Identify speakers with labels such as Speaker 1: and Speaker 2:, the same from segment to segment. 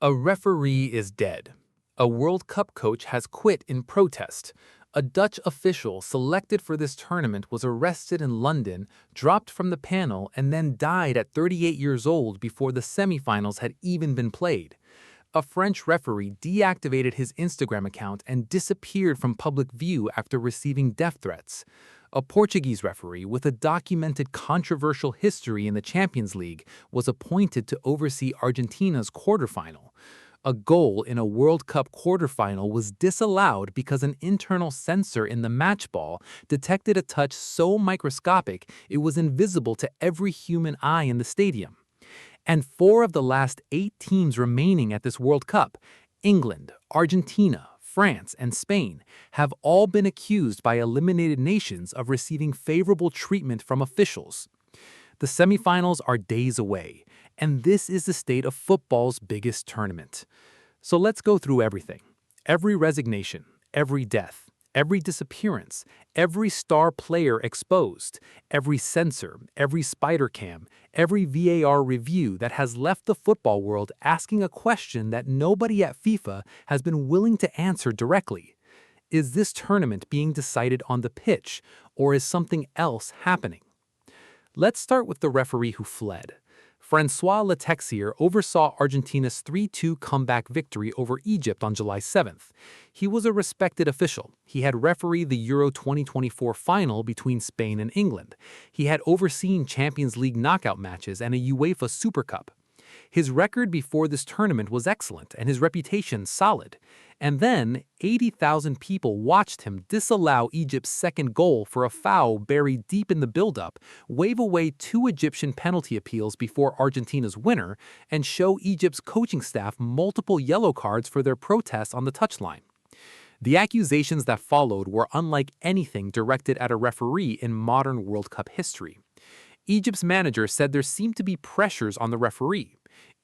Speaker 1: A referee is dead. A World Cup coach has quit in protest. A Dutch official selected for this tournament was arrested in London, dropped from the panel, and then died at 38 years old before the semifinals had even been played. A French referee deactivated his Instagram account and disappeared from public view after receiving death threats. A Portuguese referee with a documented controversial history in the Champions League was appointed to oversee Argentina's quarterfinal. A goal in a World Cup quarterfinal was disallowed because an internal sensor in the match ball detected a touch so microscopic it was invisible to every human eye in the stadium. And four of the last 8 teams remaining at this World Cup, England, Argentina, France, and Spain, have all been accused by eliminated nations of receiving favorable treatment from officials. The semifinals are days away, and this is the state of football's biggest tournament. So let's go through everything. Every resignation, every death, every disappearance, every star player exposed, every censor, every spider cam, every VAR review that has left the football world asking a question that nobody at FIFA has been willing to answer directly. Is this tournament being decided on the pitch, or is something else happening? Let's start with the referee who fled. Francois Letexier oversaw Argentina's 3-2 comeback victory over Egypt on July 7th. He was a respected official. He had refereed the Euro 2024 final between Spain and England. He had overseen Champions League knockout matches and a UEFA Super Cup. His record before this tournament was excellent and his reputation solid. And then, 80,000 people watched him disallow Egypt's second goal for a foul buried deep in the buildup, wave away 2 Egyptian penalty appeals before Argentina's winner, and show Egypt's coaching staff multiple yellow cards for their protests on the touchline. The accusations that followed were unlike anything directed at a referee in modern World Cup history. Egypt's manager said there seemed to be pressures on the referee.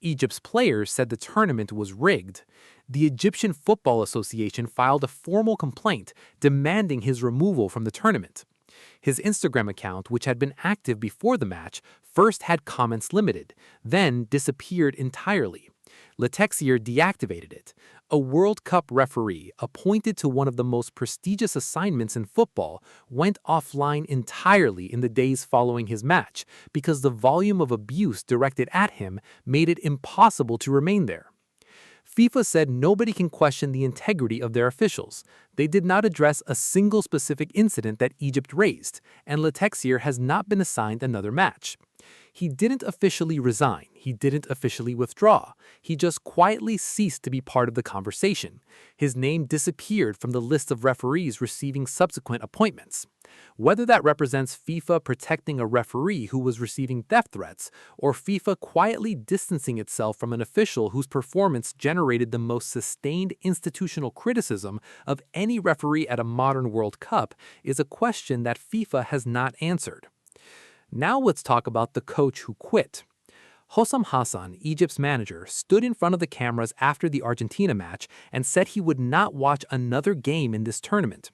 Speaker 1: Egypt's players said the tournament was rigged. The Egyptian Football Association filed a formal complaint demanding his removal from the tournament. His Instagram account, which had been active before the match, first had comments limited, then disappeared entirely. Letexier deactivated it. A World Cup referee, appointed to one of the most prestigious assignments in football, went offline entirely in the days following his match because the volume of abuse directed at him made it impossible to remain there. FIFA said nobody can question the integrity of their officials. They did not address a single specific incident that Egypt raised, and Letexier has not been assigned another match. He didn't officially resign. He didn't officially withdraw. He just quietly ceased to be part of the conversation. His name disappeared from the list of referees receiving subsequent appointments. Whether that represents FIFA protecting a referee who was receiving death threats, or FIFA quietly distancing itself from an official whose performance generated the most sustained institutional criticism of any referee at a modern World Cup, is a question that FIFA has not answered. Now let's talk about the coach who quit. Hossam Hassan, Egypt's manager, stood in front of the cameras after the Argentina match and said he would not watch another game in this tournament.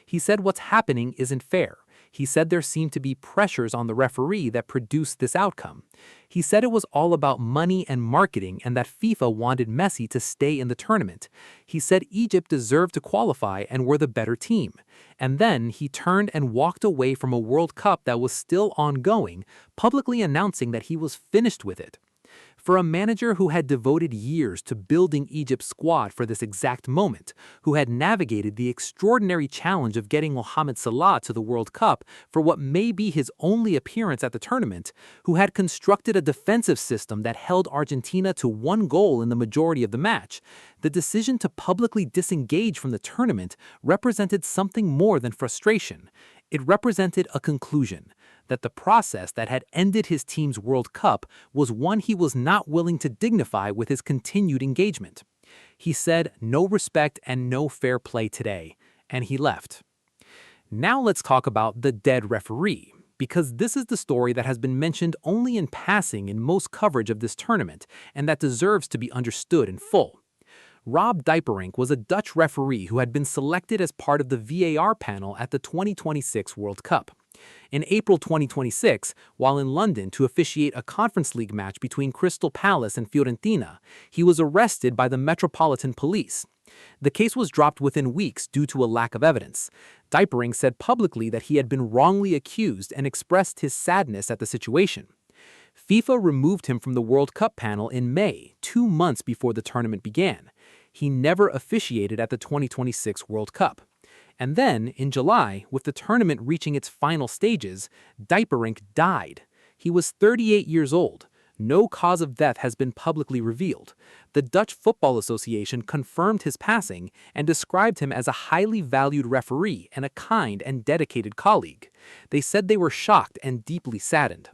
Speaker 1: He said what's happening isn't fair. He said there seemed to be pressures on the referee that produced this outcome. He said it was all about money and marketing and that FIFA wanted Messi to stay in the tournament. He said Egypt deserved to qualify and were the better team. And then he turned and walked away from a World Cup that was still ongoing, publicly announcing that he was finished with it. For a manager who had devoted years to building Egypt's squad for this exact moment, who had navigated the extraordinary challenge of getting Mohamed Salah to the World Cup for what may be his only appearance at the tournament, who had constructed a defensive system that held Argentina to 1 goal in the majority of the match, the decision to publicly disengage from the tournament represented something more than frustration. It represented a conclusion that the process that had ended his team's World Cup was one he was not willing to dignify with his continued engagement. He said, "No respect and no fair play today," and he left. Now let's talk about the dead referee, because this is the story that has been mentioned only in passing in most coverage of this tournament, and that deserves to be understood in full. Rob Dijperink was a Dutch referee who had been selected as part of the VAR panel at the 2026 World Cup. In April 2026, while in London to officiate a Conference League match between Crystal Palace and Fiorentina, he was arrested by the Metropolitan Police. The case was dropped within weeks due to a lack of evidence. Dieperink said publicly that he had been wrongly accused and expressed his sadness at the situation. FIFA removed him from the World Cup panel in May, 2 months before the tournament began. He never officiated at the 2026 World Cup. And then, in July, with the tournament reaching its final stages, Dieperink died. He was 38 years old. No cause of death has been publicly revealed. The Dutch Football Association confirmed his passing and described him as a highly valued referee and a kind and dedicated colleague. They said they were shocked and deeply saddened.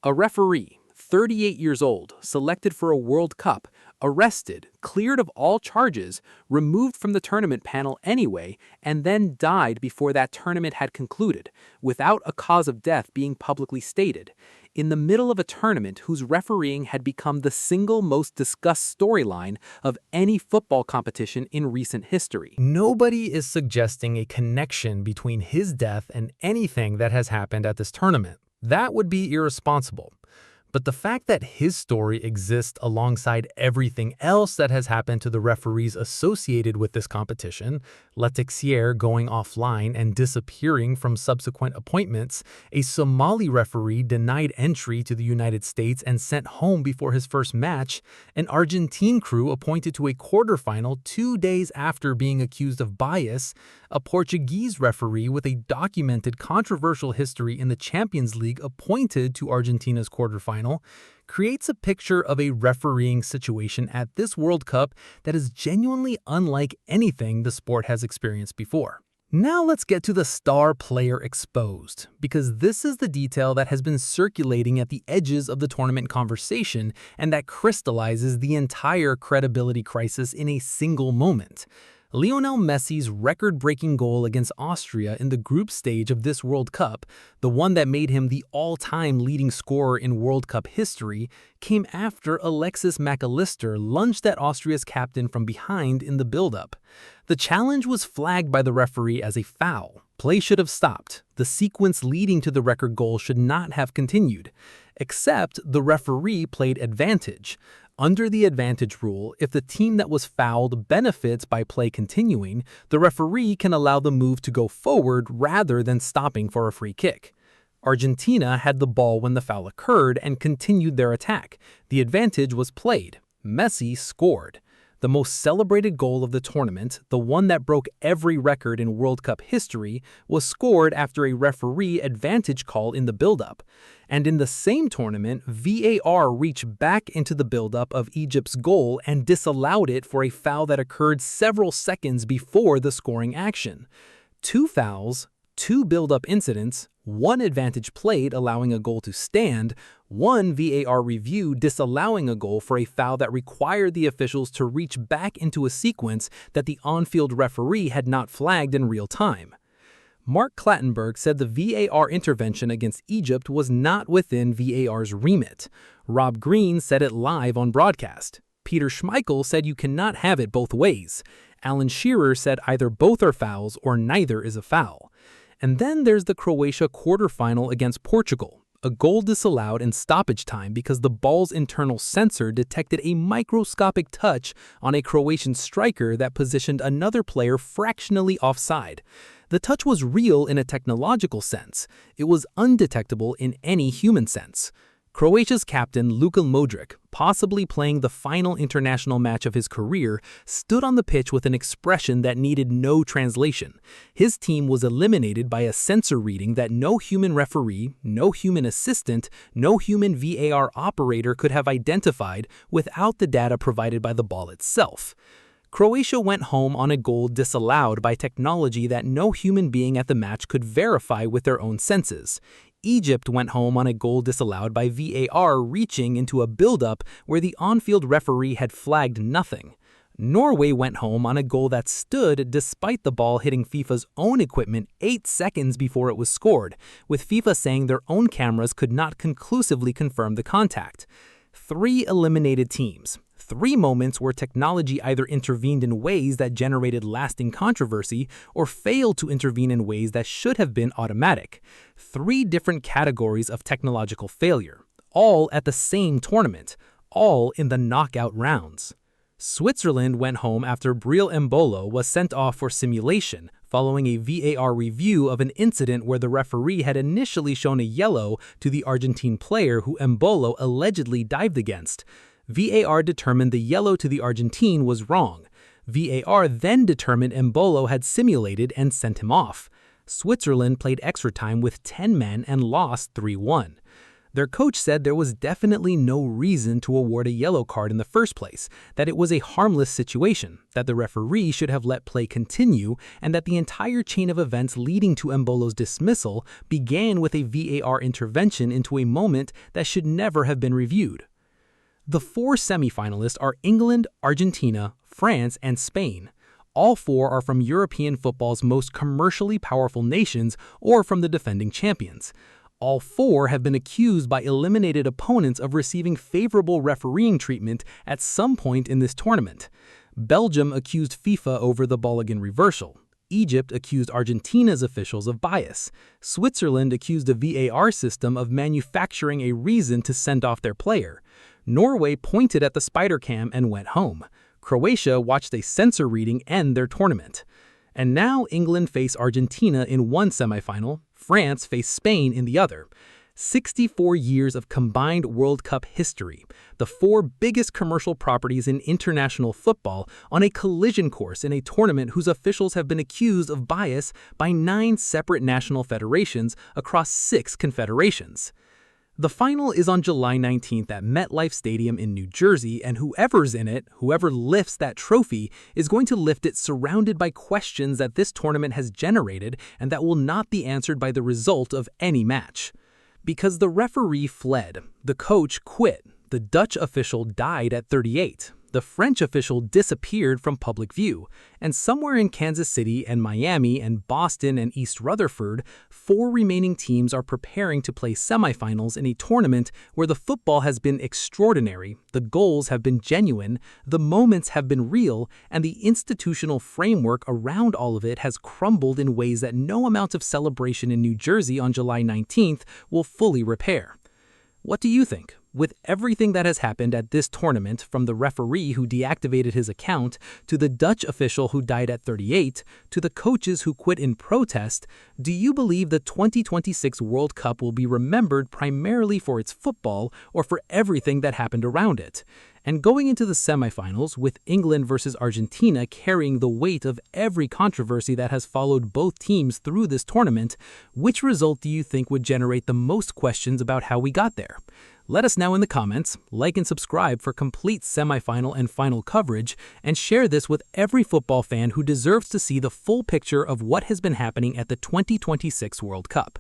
Speaker 1: A referee, 38 years old, selected for a World Cup, arrested, cleared of all charges, removed from the tournament panel anyway, and then died before that tournament had concluded, without a cause of death being publicly stated, in the middle of a tournament whose refereeing had become the single most discussed storyline of any football competition in recent history. Nobody is suggesting a connection between his death and anything that has happened at this tournament. That would be irresponsible. But the fact that his story exists alongside everything else that has happened to the referees associated with this competition, Letixier going offline and disappearing from subsequent appointments, a Somali referee denied entry to the United States and sent home before his first match, an Argentine crew appointed to a quarterfinal 2 days after being accused of bias, a Portuguese referee with a documented controversial history in the Champions League appointed to Argentina's quarterfinal, creates a picture of a refereeing situation at this World Cup that is genuinely unlike anything the sport has experienced before. Now let's get to the star player exposed, because this is the detail that has been circulating at the edges of the tournament conversation and that crystallizes the entire credibility crisis in a single moment. Lionel Messi's record-breaking goal against Austria in the group stage of this World Cup, the one that made him the all-time leading scorer in World Cup history, came after Alexis Mac Allister lunged at Austria's captain from behind in the build-up. The challenge was flagged by the referee as a foul. Play should have stopped. The sequence leading to the record goal should not have continued. Except the referee played advantage. Under the advantage rule, if the team that was fouled benefits by play continuing, the referee can allow the move to go forward rather than stopping for a free kick. Argentina had the ball when the foul occurred and continued their attack. The advantage was played. Messi scored. The most celebrated goal of the tournament, the one that broke every record in World Cup history, was scored after a referee advantage call in the build-up. And in the same tournament, VAR reached back into the build-up of Egypt's goal and disallowed it for a foul that occurred several seconds before the scoring action. 2 fouls, 2 build-up incidents, 1 advantage played allowing a goal to stand, 1 VAR review disallowing a goal for a foul that required the officials to reach back into a sequence that the on-field referee had not flagged in real time. Mark Clattenburg said the VAR intervention against Egypt was not within VAR's remit. Rob Green said it live on broadcast. Peter Schmeichel said you cannot have it both ways. Alan Shearer said either both are fouls or neither is a foul. And then there's the Croatia quarterfinal against Portugal, a goal disallowed in stoppage time because the ball's internal sensor detected a microscopic touch on a Croatian striker that positioned another player fractionally offside. The touch was real in a technological sense. It was undetectable in any human sense. Croatia's captain Luka Modric, possibly playing the final international match of his career, stood on the pitch with an expression that needed no translation. His team was eliminated by a sensor reading that no human referee, no human assistant, no human VAR operator could have identified without the data provided by the ball itself. Croatia went home on a goal disallowed by technology that no human being at the match could verify with their own senses. Egypt went home on a goal disallowed by VAR reaching into a build-up where the on-field referee had flagged nothing. Norway went home on a goal that stood despite the ball hitting FIFA's own equipment 8 seconds before it was scored, with FIFA saying their own cameras could not conclusively confirm the contact. 3 eliminated teams. 3 moments where technology either intervened in ways that generated lasting controversy or failed to intervene in ways that should have been automatic. 3 different categories of technological failure, all at the same tournament, all in the knockout rounds. Switzerland went home after Breel Embolo was sent off for simulation, following a VAR review of an incident where the referee had initially shown a yellow to the Argentine player who Embolo allegedly dived against. VAR determined the yellow to the Argentine was wrong. VAR then determined Embolo had simulated and sent him off. Switzerland played extra time with 10 men and lost 3-1. Their coach said there was definitely no reason to award a yellow card in the first place, that it was a harmless situation, that the referee should have let play continue, and that the entire chain of events leading to Embolo's dismissal began with a VAR intervention into a moment that should never have been reviewed. The 4 semifinalists are England, Argentina, France, and Spain. All 4 are from European football's most commercially powerful nations or from the defending champions. All 4 have been accused by eliminated opponents of receiving favorable refereeing treatment at some point in this tournament. Belgium accused FIFA over the Balogun reversal. Egypt accused Argentina's officials of bias. Switzerland accused the VAR system of manufacturing a reason to send off their player. Norway pointed at the spider cam and went home. Croatia watched a censor reading end their tournament. And now England face Argentina in one semifinal, France face Spain in the other. 64 years of combined World Cup history, the 4 biggest commercial properties in international football on a collision course in a tournament whose officials have been accused of bias by 9 separate national federations across 6 confederations. The final is on July 19th at MetLife Stadium in New Jersey, and whoever's in it, whoever lifts that trophy, is going to lift it surrounded by questions that this tournament has generated and that will not be answered by the result of any match. Because the referee fled, the coach quit, the Dutch official died at 38, the French official disappeared from public view, and somewhere in Kansas City and Miami and Boston and East Rutherford, 4 remaining teams are preparing to play semifinals in a tournament where the football has been extraordinary, the goals have been genuine, the moments have been real, and the institutional framework around all of it has crumbled in ways that no amount of celebration in New Jersey on July 19th will fully repair. What do you think? With everything that has happened at this tournament, from the referee who deactivated his account, to the Dutch official who died at 38, to the coaches who quit in protest, do you believe the 2026 World Cup will be remembered primarily for its football or for everything that happened around it? And going into the semifinals, with England versus Argentina carrying the weight of every controversy that has followed both teams through this tournament, which result do you think would generate the most questions about how we got there? Let us know in the comments, like and subscribe for complete semifinal and final coverage, and share this with every football fan who deserves to see the full picture of what has been happening at the 2026 World Cup.